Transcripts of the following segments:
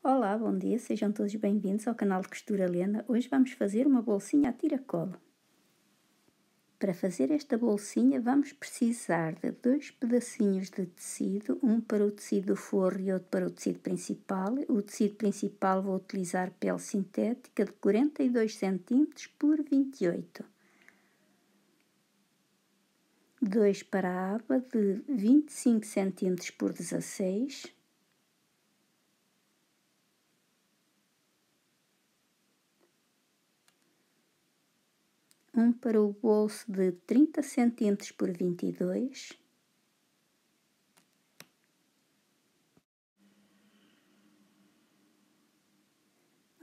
Olá, bom dia, sejam todos bem-vindos ao canal de Costura Lena. Hoje vamos fazer uma bolsinha a tiracolo. Para fazer esta bolsinha vamos precisar de 2 pedacinhos de tecido, um para o tecido forro e outro para o tecido principal. O tecido principal vou utilizar pele sintética de 42 cm por 28. 2 para a aba de 25 cm por 16. Um para o bolso de 30 cm por 22.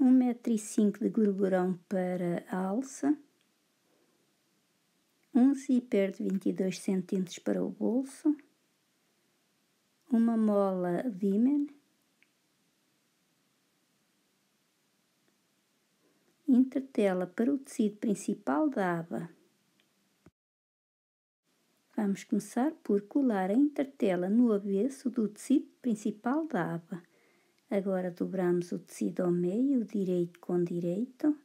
Um 1,5 m de gorgurão para a alça. Um zíper de 22 cm para o bolso. Uma mola Dimen. Entretela para o tecido principal da aba. Vamos começar por colar a entretela no avesso do tecido principal da aba. Agora dobramos o tecido ao meio, direito com direito.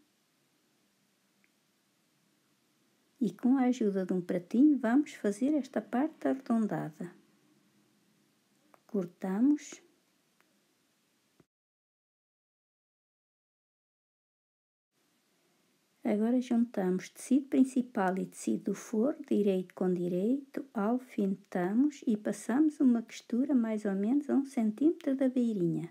E com a ajuda de um pratinho vamos fazer esta parte arredondada. Cortamos. Agora juntamos tecido principal e tecido forro, direito com direito, alfinetamos e passamos uma costura mais ou menos a 1 cm da beirinha.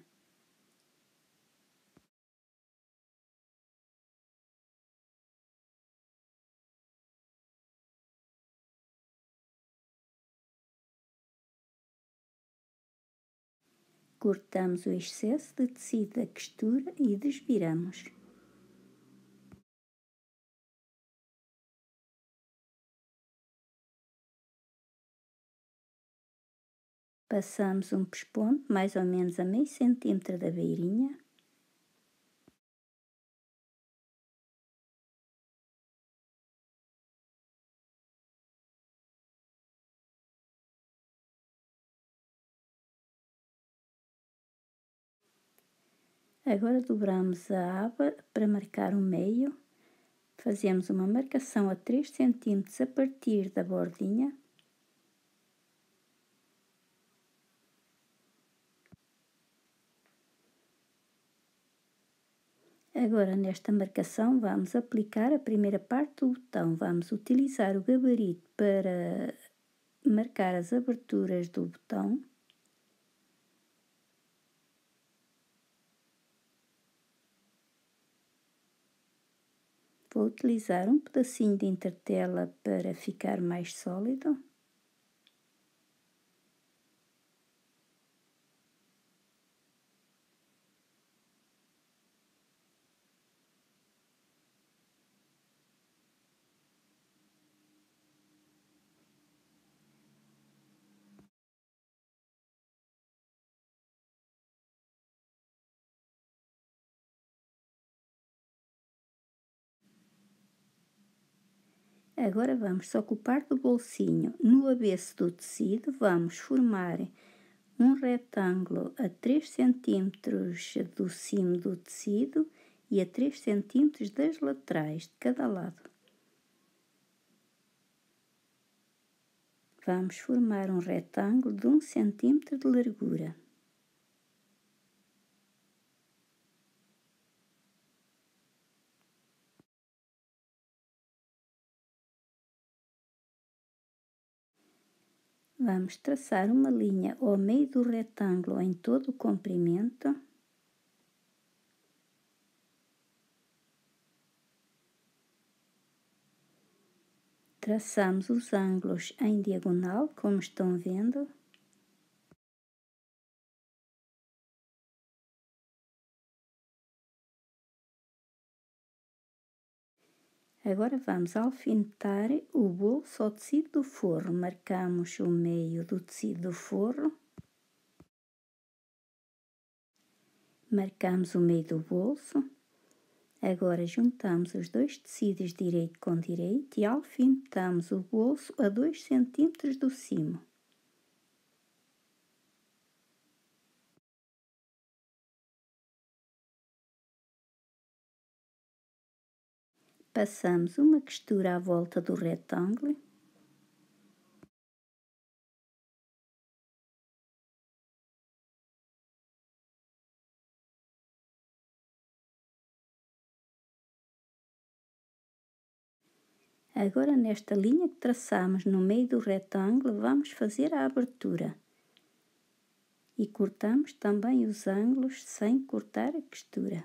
Cortamos o excesso de tecido da costura e desviramos. Passamos um pesponto mais ou menos a meio centímetro da beirinha. Agora dobramos a aba para marcar o meio. Fazemos uma marcação a 3 cm a partir da bordinha. Agora, nesta marcação, vamos aplicar a primeira parte do botão. Vamos utilizar o gabarito para marcar as aberturas do botão. Vou utilizar um pedacinho de entretela para ficar mais sólido. Agora vamos só com a parte do bolsinho. No avesso do tecido vamos formar um retângulo a 3 cm do cimo do tecido e a 3 cm das laterais de cada lado. Vamos formar um retângulo de 1 cm de largura. Vamos traçar uma linha ao meio do retângulo em todo o comprimento. Traçamos os ângulos em diagonal, como estão vendo. Agora vamos alfinetar o bolso ao tecido do forro. Marcamos o meio do tecido do forro. Marcamos o meio do bolso. Agora juntamos os dois tecidos direito com direito e alfinetamos o bolso a 2 cm do cimo. Passamos uma costura à volta do retângulo. Agora, nesta linha que traçamos no meio do retângulo, vamos fazer a abertura. E cortamos também os ângulos sem cortar a costura.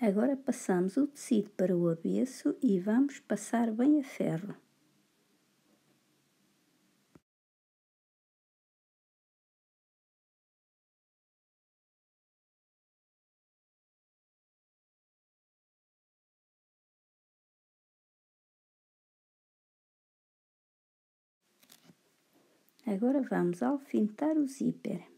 Agora passamos o tecido para o avesso e vamos passar bem a ferro. Agora vamos alfinetar o zíper.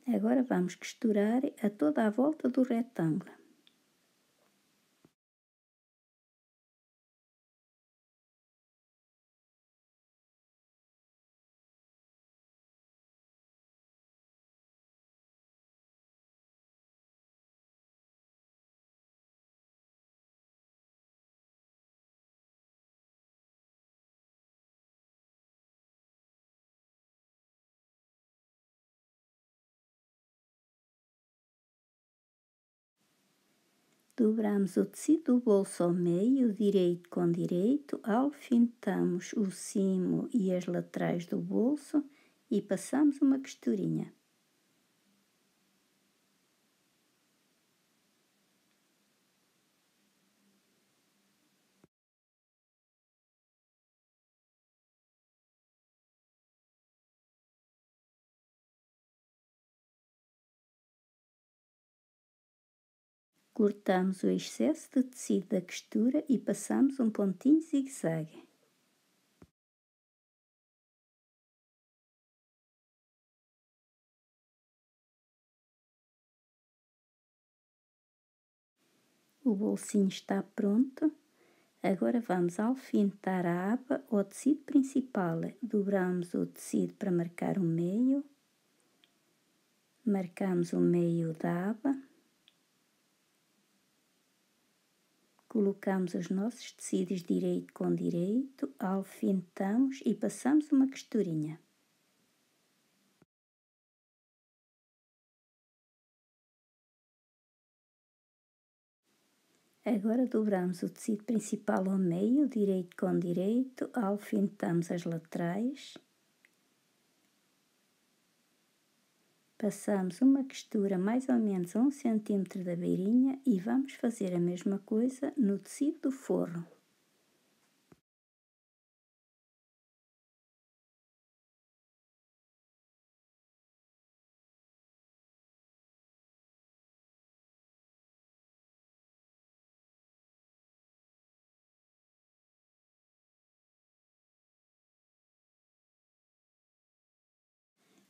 Agora vamos costurar a toda a volta do retângulo. Dobramos o tecido do bolso ao meio, direito com direito, alfinetamos o cimo e as laterais do bolso e passamos uma costurinha. Cortamos o excesso de tecido da costura e passamos um pontinho zigue-zague. O bolsinho está pronto. Agora vamos alfinetar a aba ao tecido principal. Dobramos o tecido para marcar o meio. Marcamos o meio da aba. Colocamos os nossos tecidos direito com direito, alfinetamos e passamos uma costurinha. Agora dobramos o tecido principal ao meio, direito com direito, alfinetamos as laterais. Passamos uma costura mais ou menos a 1 cm da beirinha e vamos fazer a mesma coisa no tecido do forro.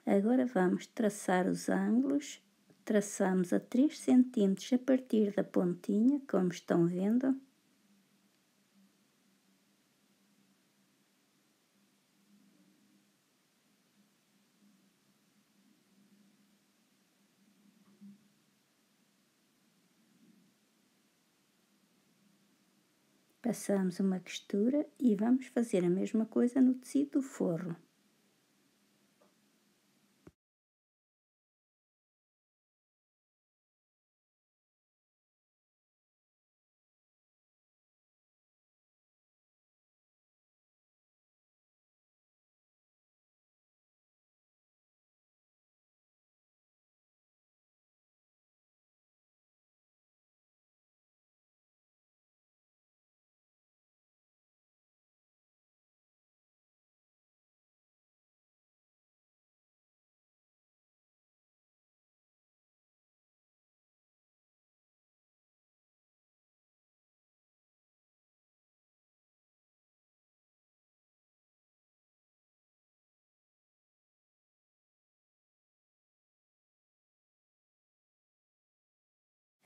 Agora vamos traçar os ângulos. Traçamos a 3 cm a partir da pontinha, como estão vendo. Passamos uma costura e vamos fazer a mesma coisa no tecido do forro.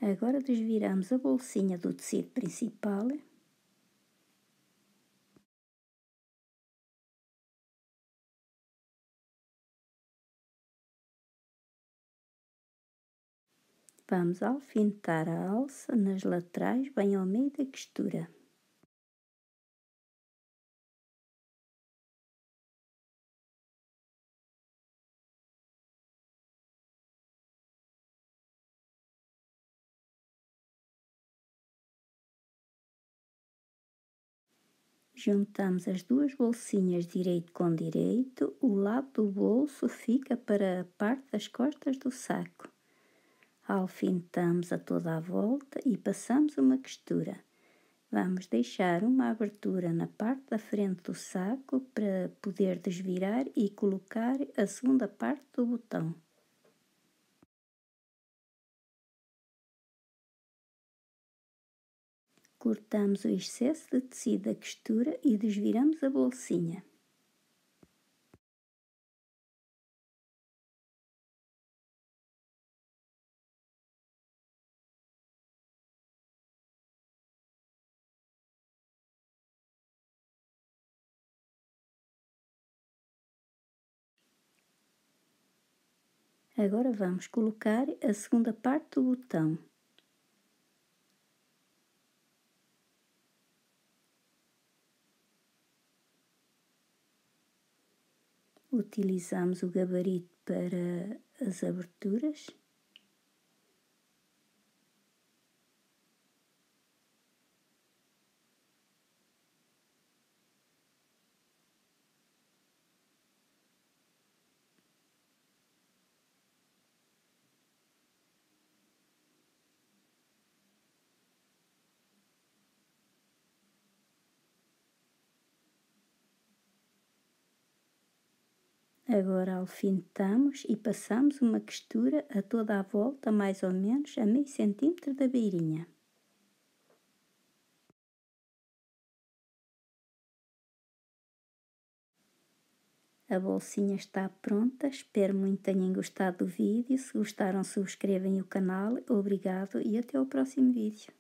Agora desviramos a bolsinha do tecido principal. Vamos alfinetar a alça nas laterais, bem ao meio da costura. Juntamos as duas bolsinhas direito com direito, o lado do bolso fica para a parte das costas do saco. Alfinetamos a toda a volta e passamos uma costura. Vamos deixar uma abertura na parte da frente do saco para poder desvirar e colocar a segunda parte do botão. Cortamos o excesso de tecido da costura e desviramos a bolsinha. Agora vamos colocar a segunda parte do botão. Utilizamos o gabarito para as aberturas. Agora alfinetamos e passamos uma costura a toda a volta, mais ou menos a meio centímetro da beirinha. A bolsinha está pronta, espero muito tenham gostado do vídeo. Se gostaram, subscrevam o canal. Obrigado e até o próximo vídeo.